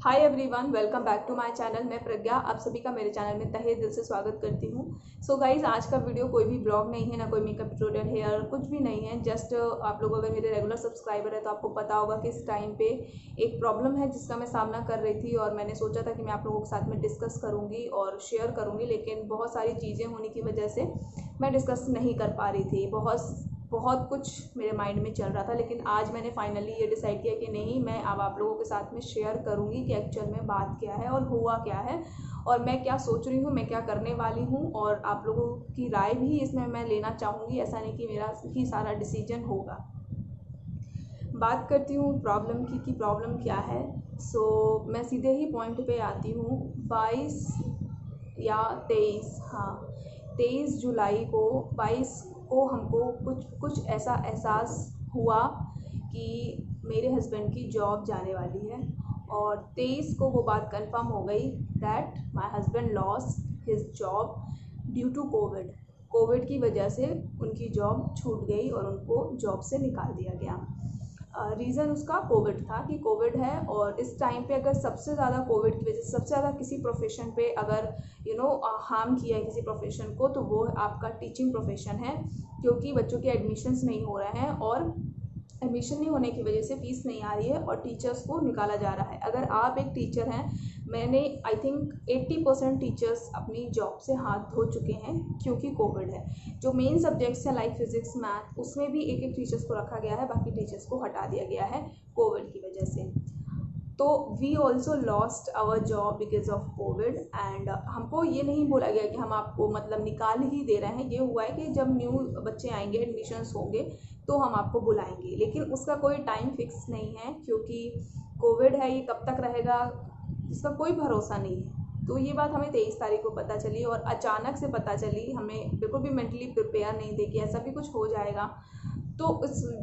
Hi everyone, welcome back to my channel. मैं प्रज्ञा आप सभी का मेरे चैनल में तहे दिल से स्वागत करती हूँ। सो गाइज, आज का वीडियो कोई भी ब्लॉग नहीं है, ना कोई मेकअप ट्यूटोरियल है और कुछ भी नहीं है। जस्ट आप लोग अगर मेरे रेगुलर सब्सक्राइबर है तो आपको पता होगा कि इस टाइम पे एक प्रॉब्लम है जिसका मैं सामना कर रही थी और मैंने सोचा था कि मैं आप लोगों के साथ में डिस्कस करूँगी और शेयर करूँगी, लेकिन बहुत सारी चीज़ें होने की वजह से मैं डिस्कस नहीं कर पा रही थी। बहुत कुछ मेरे माइंड में चल रहा था, लेकिन आज मैंने फाइनली ये डिसाइड किया कि नहीं, मैं अब आप लोगों के साथ में शेयर करूँगी कि एक्चुअल में बात क्या है और हुआ क्या है और मैं क्या सोच रही हूँ, मैं क्या करने वाली हूँ, और आप लोगों की राय भी इसमें मैं लेना चाहूँगी। ऐसा नहीं कि मेरा ही सारा डिसीजन होगा। बात करती हूँ प्रॉब्लम की कि प्रॉब्लम क्या है। मैं सीधे ही पॉइंट पे आती हूँ। 22 या 23, हाँ 23 जुलाई को 22 को हमको कुछ ऐसा एहसास हुआ कि मेरे हस्बैंड की जॉब जाने वाली है, और 23 को वो बात कंफर्म हो गई that my husband loss his job due to Covid की वजह से उनकी जॉब छूट गई और उनको जॉब से निकाल दिया गया। रीज़न उसका कोविड था कि कोविड है, और इस टाइम पे अगर सबसे ज़्यादा कोविड की वजह से सबसे ज़्यादा किसी प्रोफेशन पे अगर हार्म किया है किसी प्रोफेशन को, तो वो आपका टीचिंग प्रोफेशन है, क्योंकि बच्चों के एडमिशन्स नहीं हो रहे हैं और एडमिशन नहीं होने की वजह से फ़ीस नहीं आ रही है और टीचर्स को निकाला जा रहा है। अगर आप एक टीचर हैं, मैंने आई थिंक 80% टीचर्स अपनी जॉब से हाथ धो चुके हैं क्योंकि कोविड है। जो मेन सब्जेक्ट्स हैं लाइक फिजिक्स मैथ, उसमें भी एक एक टीचर्स को रखा गया है, बाकी टीचर्स को हटा दिया गया है कोविड की वजह से। तो we also lost our job because of Covid, and हमको ये नहीं बोला गया कि हम आपको मतलब निकाल ही दे रहे हैं। ये हुआ है कि जब न्यू बच्चे आएंगे, एडमिशन्स होंगे, तो हम आपको बुलाएंगे, लेकिन उसका कोई टाइम फिक्स नहीं है क्योंकि कोविड है, ये कब तक रहेगा इसका कोई भरोसा नहीं है। तो ये बात हमें 23 तारीख को पता चली और अचानक से पता चली। हमें बिल्कुल भी मेंटली प्रिपेयर नहीं थे कि ऐसा भी कुछ हो जाएगा। तो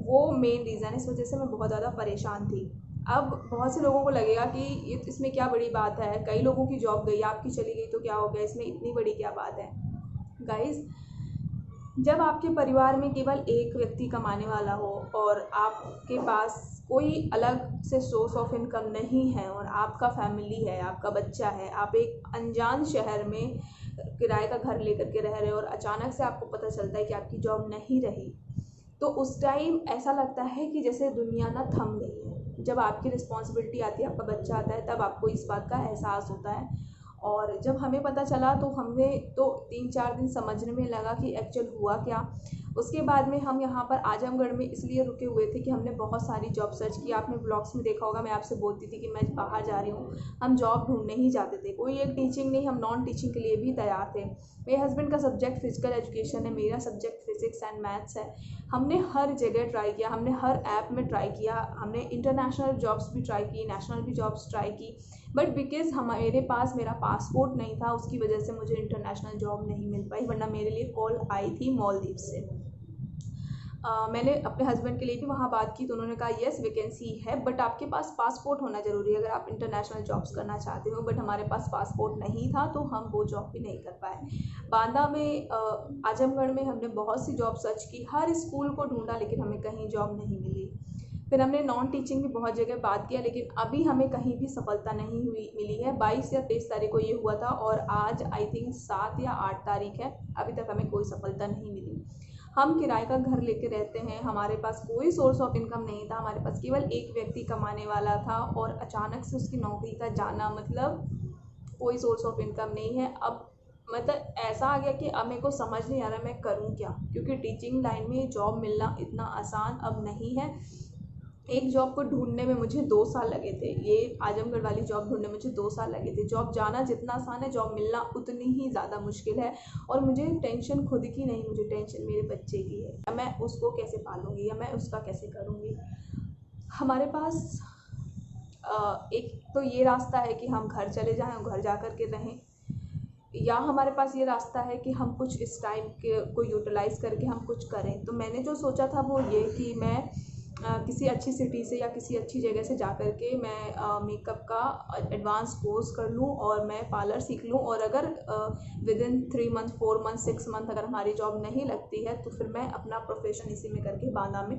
वो मेन रीज़न, इस वजह से मैं बहुत ज़्यादा परेशान थी। अब बहुत से लोगों को लगेगा कि ये इसमें क्या बड़ी बात है, कई लोगों की जॉब गई, आपकी चली गई तो क्या हो गया, इसमें इतनी बड़ी क्या बात है। गाइस, जब आपके परिवार में केवल एक व्यक्ति कमाने वाला हो और आपके पास कोई अलग से सोर्स ऑफ इनकम नहीं है और आपका फैमिली है, आपका बच्चा है, आप एक अनजान शहर में किराए का घर लेकर के रह रहे हो और अचानक से आपको पता चलता है कि आपकी जॉब नहीं रही, तो उस टाइम ऐसा लगता है कि जैसे दुनिया ना थम गई है। जब आपकी रिस्पॉन्सिबिलिटी आती है, आपका बच्चा आता है, तब आपको इस बात का एहसास होता है। और जब हमें पता चला तो हमें तो 3-4 दिन समझने में लगा कि एक्चुअल हुआ क्या। उसके बाद में हम यहाँ पर आजमगढ़ में इसलिए रुके हुए थे कि हमने बहुत सारी जॉब सर्च की। आपने ब्लॉग्स में देखा होगा, मैं आपसे बोलती थी कि मैं बाहर जा रही हूँ। हम जॉब ढूंढने ही जाते थे, कोई एक टीचिंग नहीं, हम नॉन टीचिंग के लिए भी तैयार थे। मेरे हस्बैंड का सब्जेक्ट फिजिकल एजुकेशन है, मेरा सब्जेक्ट फिजिक्स एंड मैथ्स है। हमने हर जगह ट्राई किया, हमने हर ऐप में ट्राई किया, हमने इंटरनेशनल जॉब्स भी ट्राई की, नेशनल भी जॉब्स ट्राई की, बट बिकॉज मेरे पास मेरा पासपोर्ट नहीं था, उसकी वजह से मुझे इंटरनेशनल जॉब नहीं मिल पाई, वरना मेरे लिए कॉल आई थी मालदीव से। मैंने अपने हस्बैंड के लिए भी वहाँ बात की तो उन्होंने कहा येस वैकेंसी है, बट आपके पास पासपोर्ट होना ज़रूरी है अगर आप इंटरनेशनल जॉब्स करना चाहते हो। बट हमारे पास पासपोर्ट नहीं था तो हम वो जॉब भी नहीं कर पाए। बांदा में आजमगढ़ में हमने बहुत सी जॉब सर्च की, हर स्कूल को ढूंढा, लेकिन हमें कहीं जॉब नहीं मिली। फिर हमने नॉन टीचिंग भी बहुत जगह बात किया, लेकिन अभी हमें कहीं भी सफलता नहीं मिली है। 22 या 23 तारीख को ये हुआ था और आज आई थिंक 7 या 8 तारीख है, अभी तक हमें कोई सफलता नहीं मिली। हम किराए का घर लेके रहते हैं, हमारे पास कोई सोर्स ऑफ इनकम नहीं था, हमारे पास केवल एक व्यक्ति कमाने वाला था और अचानक से उसकी नौकरी का जाना, मतलब कोई सोर्स ऑफ इनकम नहीं है। अब मतलब ऐसा आ गया कि अब मेरे को समझ नहीं आ रहा मैं करूं क्या, क्योंकि टीचिंग लाइन में जॉब मिलना इतना आसान अब नहीं है। एक जॉब को ढूंढने में मुझे 2 साल लगे थे, ये आजमगढ़ वाली जॉब ढूंढने में मुझे 2 साल लगे थे। जॉब जाना जितना आसान है, जॉब मिलना उतनी ही ज़्यादा मुश्किल है। और मुझे टेंशन खुद की नहीं, मुझे टेंशन मेरे बच्चे की है, या मैं उसको कैसे पालूंगी या मैं उसका कैसे करूँगी। हमारे पास एक तो ये रास्ता है कि हम घर चले जाएं और घर जा कर के रहें, या हमारे पास ये रास्ता है कि हम कुछ इस टाइम के को यूटिलाइज़ करके हम कुछ करें। तो मैंने जो सोचा था वो ये कि मैं किसी अच्छी सिटी से या किसी अच्छी जगह से जा कर के मैं मेकअप का एडवांस कोर्स कर लूँ और मैं पार्लर सीख लूँ। और अगर with in 3 month 4 month 6 month अगर हमारी जॉब नहीं लगती है तो फिर मैं अपना प्रोफेशन इसी में करके बांदा में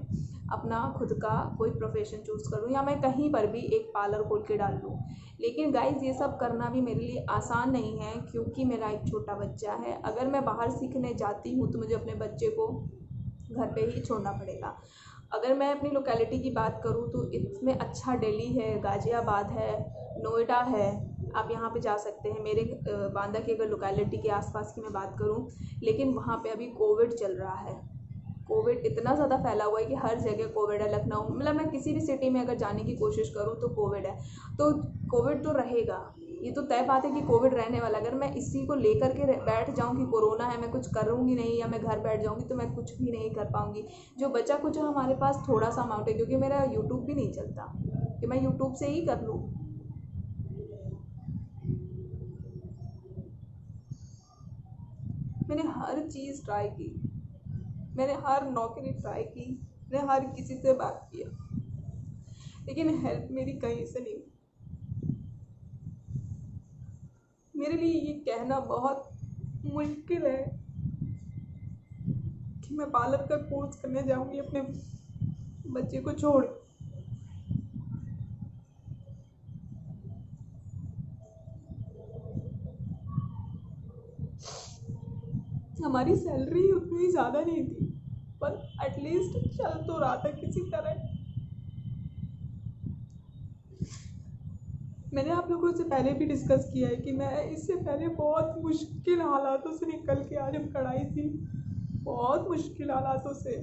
अपना खुद का कोई प्रोफेशन चूज़ करूँ या मैं कहीं पर भी एक पार्लर खोल के डाल लूँ। लेकिन गाइज़ ये सब करना भी मेरे लिए आसान नहीं है, क्योंकि मेरा एक छोटा बच्चा है। अगर मैं बाहर सीखने जाती हूँ तो मुझे अपने बच्चे को घर पे ही छोड़ना पड़ेगा। अगर मैं अपनी लोकेलिटी की बात करूँ तो इसमें अच्छा दिल्ली है, गाज़ियाबाद है, नोएडा है, आप यहाँ पे जा सकते हैं। मेरे बांदा की अगर लोकेलिटी के आसपास की मैं बात करूँ, लेकिन वहाँ पे अभी कोविड चल रहा है। कोविड इतना ज़्यादा फैला हुआ है कि हर जगह कोविड है। लखनऊ मतलब मैं किसी भी सिटी में अगर जाने की कोशिश करूँ तो कोविड है। तो कोविड तो रहेगा, ये तो तय बात है कि कोविड रहने वाला। अगर मैं इसी को लेकर के बैठ जाऊँ कि कोरोना है, मैं कुछ करूँगी नहीं या मैं घर बैठ जाऊँगी, तो मैं कुछ भी नहीं कर पाऊँगी। जो बचा कुछ हमारे पास थोड़ा सा अमाउंट है, क्योंकि मेरा यूट्यूब भी नहीं चलता कि मैं यूट्यूब से ही कर लूँ। मैंने हर चीज़ ट्राई की, मैंने हर नौकरी ट्राई की, मैंने हर किसी से बात किया, लेकिन हेल्प मेरी कहीं से नहीं। मेरे लिए ये कहना बहुत मुश्किल है कि मैं पार्लर का कोर्स करने जाऊंगी अपने बच्चे को छोड़। हमारी सैलरी उतनी ज़्यादा नहीं थी, पर एटलीस्ट चल तो रहा था किसी तरह। मैंने आप लोगों से पहले भी डिस्कस किया है कि मैं इससे पहले बहुत मुश्किल हालातों से निकल के आज हम कढ़ाई थी, बहुत मुश्किल हालातों से।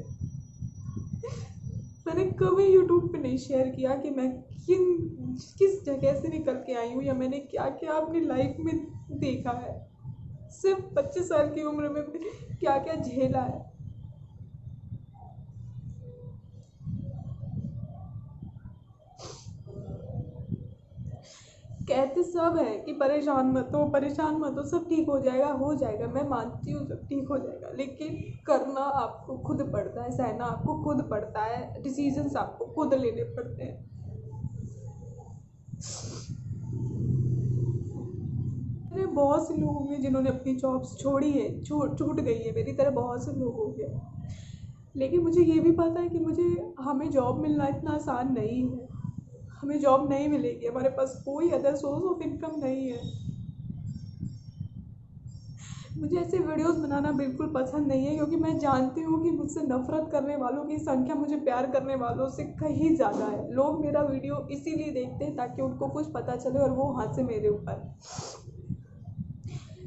मैंने कभी यूट्यूब पे नहीं शेयर किया कि मैं किस जगह से निकल के आई हूँ या मैंने क्या क्या अपनी लाइफ में देखा है। सिर्फ 25 साल की उम्र में क्या क्या झेला है। कहते सब है कि परेशान मत हो, सब ठीक हो जाएगा। मैं मानती हूँ सब ठीक हो जाएगा, लेकिन करना आपको खुद पड़ता है, सहना आपको खुद पड़ता है, डिसीजंस आपको खुद लेने पड़ते हैं। मैंने बहुत से लोग होंगे जिन्होंने अपनी जॉब्स छोड़ी है, छूट गई है, मेरी तरह बहुत से लोग होंगे। लेकिन मुझे ये भी पता है कि हमें जॉब मिलना इतना आसान नहीं है। हमें जॉब नहीं मिलेगी, हमारे पास कोई अदर सोर्स ऑफ इनकम नहीं है। मुझे ऐसे वीडियोस बनाना बिल्कुल पसंद नहीं है, क्योंकि मैं जानती हूँ कि मुझसे नफ़रत करने वालों की संख्या मुझे प्यार करने वालों से कहीं ज़्यादा है। लोग मेरा वीडियो इसीलिए देखते हैं ताकि उनको कुछ पता चले और वो हंसे मेरे ऊपर।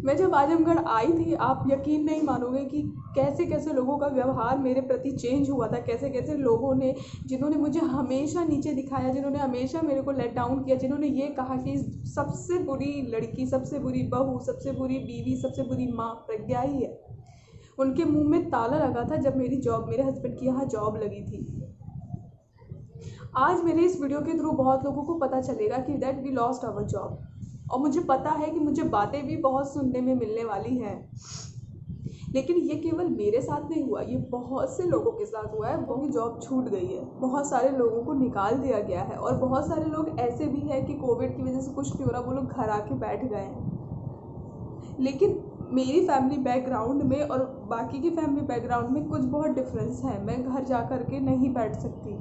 मैं जब आजमगढ़ आई थी, आप यकीन नहीं मानोगे कि कैसे कैसे लोगों का व्यवहार मेरे प्रति चेंज हुआ था। कैसे कैसे लोगों ने, जिन्होंने मुझे हमेशा नीचे दिखाया, जिन्होंने हमेशा मेरे को लेट डाउन किया, जिन्होंने ये कहा कि सबसे बुरी लड़की, सबसे बुरी बहू, सबसे बुरी बीवी, सबसे बुरी माँ प्रज्ञा ही है, उनके मुंह में ताला लगा था जब मेरे हस्बैंड की यहाँ जॉब लगी थी। आज मेरे इस वीडियो के थ्रू बहुत लोगों को पता चलेगा कि that we lost our job. और मुझे पता है कि मुझे बातें भी बहुत सुनने में मिलने वाली हैं, लेकिन ये केवल मेरे साथ नहीं हुआ, ये बहुत से लोगों के साथ हुआ है। उनकी जॉब छूट गई है, बहुत सारे लोगों को निकाल दिया गया है, और बहुत सारे लोग ऐसे भी हैं कि कोविड की वजह से कुछ नहीं हो रहा, वो लोग घर आके बैठ गए हैं। लेकिन मेरी फैमिली बैकग्राउंड में और बाकी की फैमिली बैकग्राउंड में कुछ बहुत डिफरेंस है। मैं घर जा कर के नहीं बैठ सकती,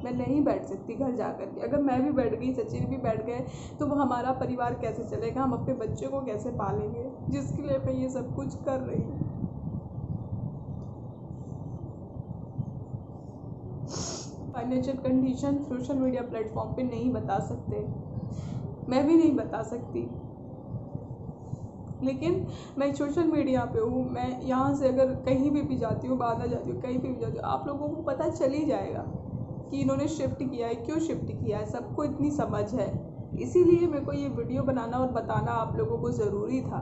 मैं नहीं बैठ सकती घर जा कर के। अगर मैं भी बैठ गई, सचिन भी बैठ गए, तो वो हमारा परिवार कैसे चलेगा, हम अपने बच्चे को कैसे पालेंगे, जिसके लिए मैं ये सब कुछ कर रही हूँ। Financial condition social media platform पे नहीं बता सकते, मैं भी नहीं बता सकती, लेकिन मैं सोशल मीडिया पे हूँ। मैं यहाँ से अगर कहीं भी जाती हूँ, बांदा जाती हूँ, कहीं भी जाती हूँ, आप लोगों को पता चल ही जाएगा कि इन्होंने शिफ्ट किया है, क्यों शिफ्ट किया है, सबको इतनी समझ है। इसीलिए मेरे को ये वीडियो बनाना और बताना आप लोगों को ज़रूरी था।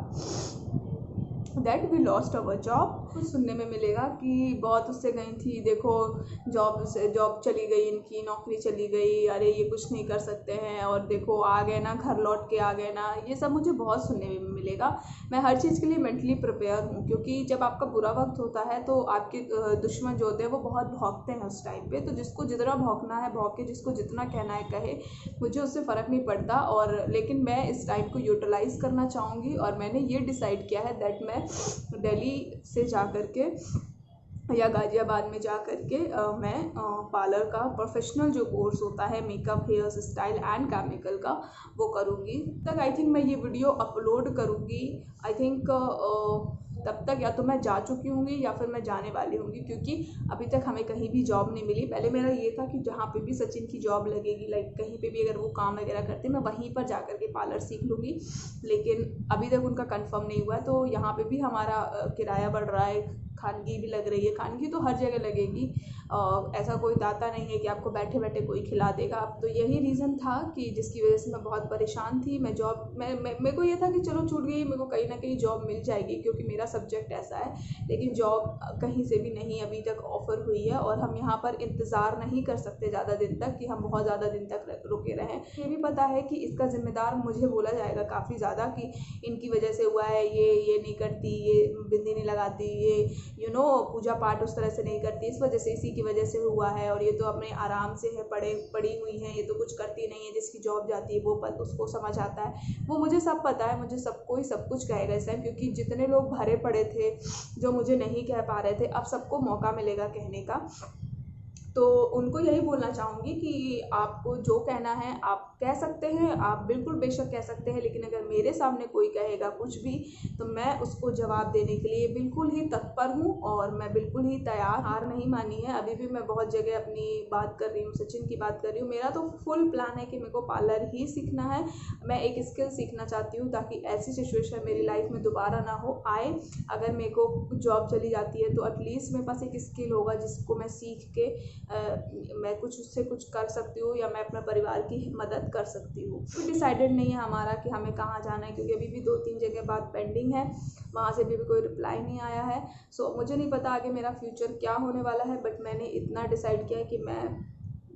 That we lost our job. कुछ सुनने में मिलेगा कि बहुत उससे गई थी, देखो जॉब चली गई, इनकी नौकरी चली गई, अरे ये कुछ नहीं कर सकते हैं, और देखो आ गए ना, घर लौट के आ गए ना। ये सब मुझे बहुत सुनने में मिलेगा। मैं हर चीज़ के लिए मेंटली प्रिपेयर हूँ, क्योंकि जब आपका बुरा वक्त होता है तो आपके दुश्मन जो होते हैं वो बहुत भौंकते हैं उस टाइम पे। तो जिसको जितना भौंकना है भौंके, जिसको जितना कहना है कहे, मुझे उससे फ़र्क नहीं पड़ता। और लेकिन मैं इस टाइम को यूटिलाइज़ करना चाहूँगी, और मैंने ये डिसाइड किया है दैट मैं दिल्ली से जा कर के या गाज़ियाबाद में जा कर के मैं पार्लर का प्रोफेशनल जो कोर्स होता है makeup, hair style and chemical का, वो करूँगी। तक आई थिंक मैं ये वीडियो अपलोड करूँगी, आई थिंक तब तक या तो मैं जा चुकी होंगी या फिर मैं जाने वाली होंगी, क्योंकि अभी तक हमें कहीं भी जॉब नहीं मिली। पहले मेरा ये था कि जहाँ पे भी सचिन की जॉब लगेगी, लाइक कहीं पे भी अगर वो काम वगैरह करते, मैं वहीं पर जा कर के पार्लर सीख लूँगी, लेकिन अभी तक उनका कंफर्म नहीं हुआ है। तो यहाँ पे भी हमारा किराया बढ़ रहा है, खानगी भी लग रही है। खानगी तो हर जगह लगेगी, ऐसा कोई दाता नहीं है कि आपको बैठे बैठे कोई खिला देगा। अब तो यही रीज़न था कि जिसकी वजह से मैं बहुत परेशान थी। मैं जॉब मेरे को ये था कि चलो छूट गई, मेरे को कहीं ना कहीं जॉब मिल जाएगी, क्योंकि मेरा सब्जेक्ट ऐसा है। लेकिन जॉब कहीं से भी नहीं अभी तक ऑफ़र हुई है, और हम यहाँ पर इंतज़ार नहीं कर सकते ज़्यादा दिन तक कि हम बहुत ज़्यादा दिन तक रुके रहें। ये भी पता है कि इसका ज़िम्मेदार मुझे बोला जाएगा काफ़ी ज़्यादा कि इनकी वजह से हुआ है, ये नहीं करती, ये बिंदी नहीं लगाती, ये पूजा पाठ उस तरह से नहीं करती, इस वजह से, इसी की वजह से हुआ है, और ये तो अपने आराम से है, पड़ी हुई हैं, ये तो कुछ करती नहीं है। जिसकी जॉब जाती है वो उसको समझ आता है। वो मुझे सब पता है, मुझे कोई सब कुछ कहेगा इस टाइम, क्योंकि जितने लोग भरे पड़े थे जो मुझे नहीं कह पा रहे थे, अब सबको मौका मिलेगा कहने का। तो उनको यही बोलना चाहूँगी कि आपको जो कहना है आप कह सकते हैं, आप बिल्कुल बेशक कह सकते हैं, लेकिन अगर मेरे सामने कोई कहेगा कुछ भी, तो मैं उसको जवाब देने के लिए बिल्कुल ही तत्पर हूँ, और मैं बिल्कुल ही तैयार। हार नहीं मानी है, अभी भी मैं बहुत जगह अपनी बात कर रही हूँ, सचिन की बात कर रही हूँ। मेरा तो फुल प्लान है कि मेरे को पार्लर ही सीखना है। मैं एक स्किल सीखना चाहती हूँ, ताकि ऐसी सिचुएशन मेरी लाइफ में दोबारा ना हो आए। अगर मेरे को जॉब चली जाती है तो एटलीस्ट मेरे पास एक स्किल होगा जिसको मैं सीख के मैं कुछ उससे कुछ कर सकती हूँ, या मैं अपने परिवार की मदद कर सकती हूँ। तो डिसाइडेड नहीं है हमारा कि हमें कहाँ जाना है, क्योंकि अभी भी 2-3 जगह बात पेंडिंग है, वहाँ से भी कोई रिप्लाई नहीं आया है। सो मुझे नहीं पता आगे मेरा फ्यूचर क्या होने वाला है, बट मैंने इतना डिसाइड किया है कि मैं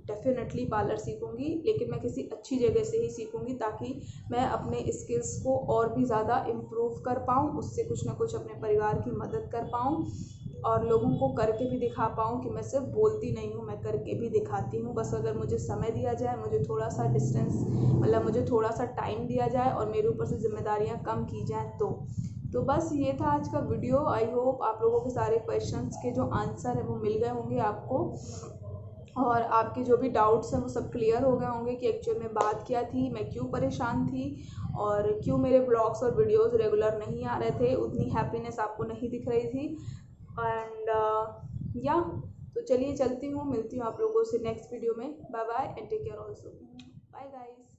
डेफिनेटली पार्लर सीखूंगी, लेकिन मैं किसी अच्छी जगह से ही सीखूंगी, ताकि मैं अपने स्किल्स को और भी ज़्यादा इम्प्रूव कर पाऊँ, उससे कुछ ना कुछ अपने परिवार की मदद कर पाऊँ, और लोगों को करके भी दिखा पाऊँ कि मैं सिर्फ बोलती नहीं हूँ, मैं करके भी दिखाती हूँ। बस अगर मुझे समय दिया जाए, मुझे थोड़ा सा डिस्टेंस, मतलब मुझे थोड़ा सा टाइम दिया जाए, और मेरे ऊपर से जिम्मेदारियाँ कम की जाएँ तो बस ये था आज का वीडियो। आई होप आप लोगों के सारे क्वेश्चंस के जो आंसर है वो मिल गए होंगे आपको, और आपके जो भी डाउट्स हैं वो सब क्लियर हो गए होंगे कि एक्चुअल में बात क्या थी, मैं क्यों परेशान थी, और क्यों मेरे ब्लॉग्स और वीडियोस रेगुलर नहीं आ रहे थे, उतनी हैप्पीनेस आपको नहीं दिख रही थी। एंड या तो चलिए चलती हूँ, मिलती हूँ आप लोगों से नेक्स्ट वीडियो में। Bye bye and take care also. Bye guys.